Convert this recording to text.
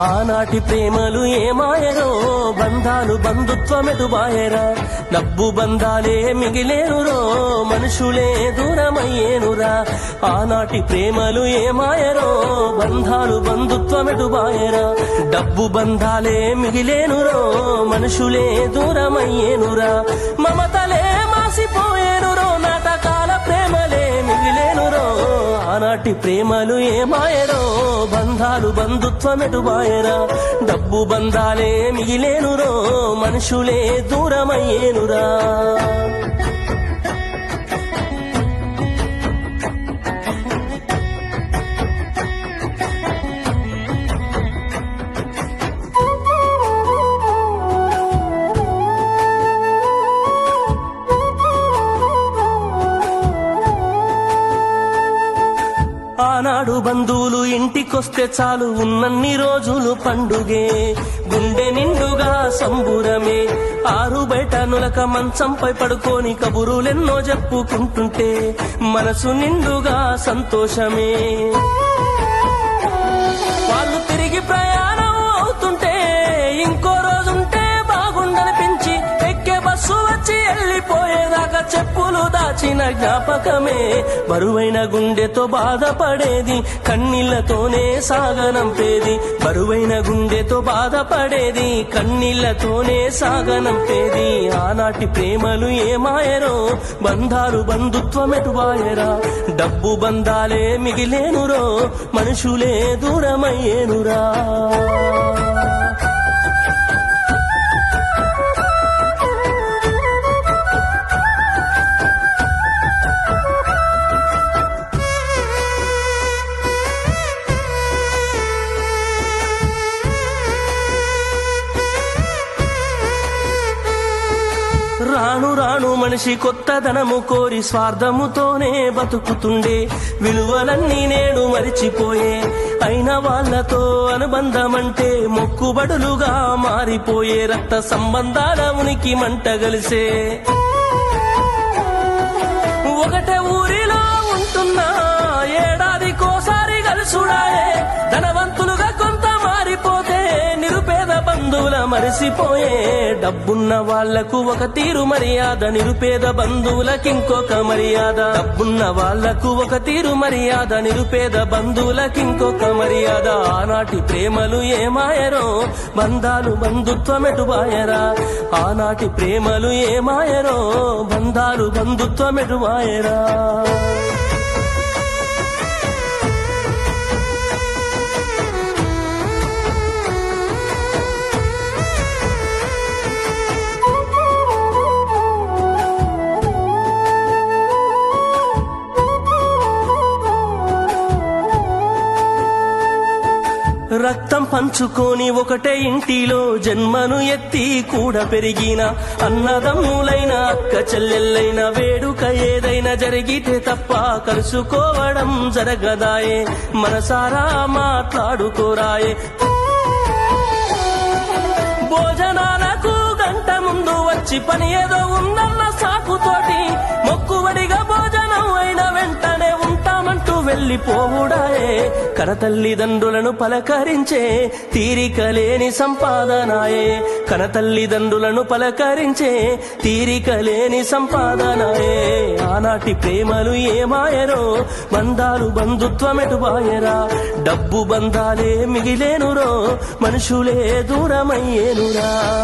ఆనాటి ప్రేమలు ఏమాయరో, బంధాలు బంధుత్వమెటుబాయరా. డబ్బు బంధాలే మిగిలేనురో, మనుషులే దూరమయ్యేనురా. ఆనాటి ప్రేమలు ఏమాయరో, బంధాలు బంధుత్వమెటుబాయరా. డబ్బు బంధాలే మిగిలేనురో, మనుషులే దూరమయ్యేనురా. మమతలే మాసిపోయేనురో, నాటకాల ప్రేమలే మిగిలేనురో. ఆనాటి ప్రేమలు ఏమాయరో, బంధాలు బంధుత్వమెటుబాయరా. డబ్బు బంధాలే మిగిలేనురో, మనుషులే దూరమయ్యేనురా. ఆనాడు బంధువులు ఇంటికొస్తే చాలు, ఉన్నన్ని రోజులు పండుగే. గుండె నిండుగా సంబురమే. ఆరు బయట నులక మంచంపై పడుకొని కబురులెన్నో చెప్పుకుంటుంటే మనసు నిండుగా సంతోషమే. వాళ్ళు తిరిగి ప్రయాణం అవుతుంటే ఇంకో రోజుంటే బాగుండనిపించి ఎక్కే బస్సు వచ్చి వెళ్ళిపోయేదాకా చెప్పులు దాచిన జ్ఞాపకమే. బరువైన గుండెతో బాధపడేది, కన్నీళ్లతోనే సాగనంపేది. బరువైన గుండెతో బాధపడేది, కన్నీళ్లతోనే సాగనంపేది. ఆనాటి ప్రేమలు ఏమాయరో, బంధాలు బంధుత్వమెటుబాయరా. డబ్బు బంధాలే మిగిలేనురో, మనుషులే దూరమయ్యేనురా. రాను రాను మనిషి కొత్తదనము కోరి స్వార్థముతోనే బతుకుతుండే. విలువలన్నీ నేడు మరిచిపోయే. అయిన వాళ్లతో అనుబంధమంటే మొక్కుబడులుగా మారిపోయే. రక్త సంబంధాల ఉనికి మంట గలిసే. ఒకటే ఊరిలో ఉంటున్నా ఏడాదికోసారి కలుసుడాయే. ధనవంతులుగా కొంత మారిపోతే నిరుపేద బంధువుల మరిసిపోయే. డబ్బున్న వాళ్లకు ఒక తీరు మర్యాద, నిరుపేద బంధువులకింకొక మర్యాద. డబ్బున్న వాళ్లకు ఒక తీరు మర్యాద, నిరుపేద బంధువులకింకొక మర్యాద. ఆనాటి ప్రేమలు ఏమాయరో, బంధాలు బంధుత్వమెటుబాయరా. ఆనాటి ప్రేమలు ఏమాయరో, బంధాలు బంధుత్వమెటుబాయరా. రక్తం పంచుకొని ఒకటే ఇంటిలో జన్మను ఎత్తి కూడా పెరిగిన అన్నదమ్ములైన అక్క చెల్లెళ్ళైన వేడుక ఏదైనా జరిగితే తప్ప కలుసుకోవడం జరగదాయే. మనసారా మాట్లాడుకోరాయే. భోజనాలకు గంట ముందు వచ్చి పని ఏదో ఉందన్న సాకుతోటి మొక్కుబడిగా భోజనం అయిన వెంటనే ఉంటామంటూ వెళ్ళిపోవుడాయే. కనతల్లిదండ్రులను పలకరించే తీరిక లేని సంపాదనాయే. కనతల్లిదండ్రులను పలకరించే తీరిక లేని సంపాదనాయే. ఆనాటి ప్రేమలు ఏమాయరో, బంధాలు బంధుత్వమెటుబాయరా. డబ్బు బంధాలే మిగిలేనురో, మనుషులే దూరమయ్యేనురా.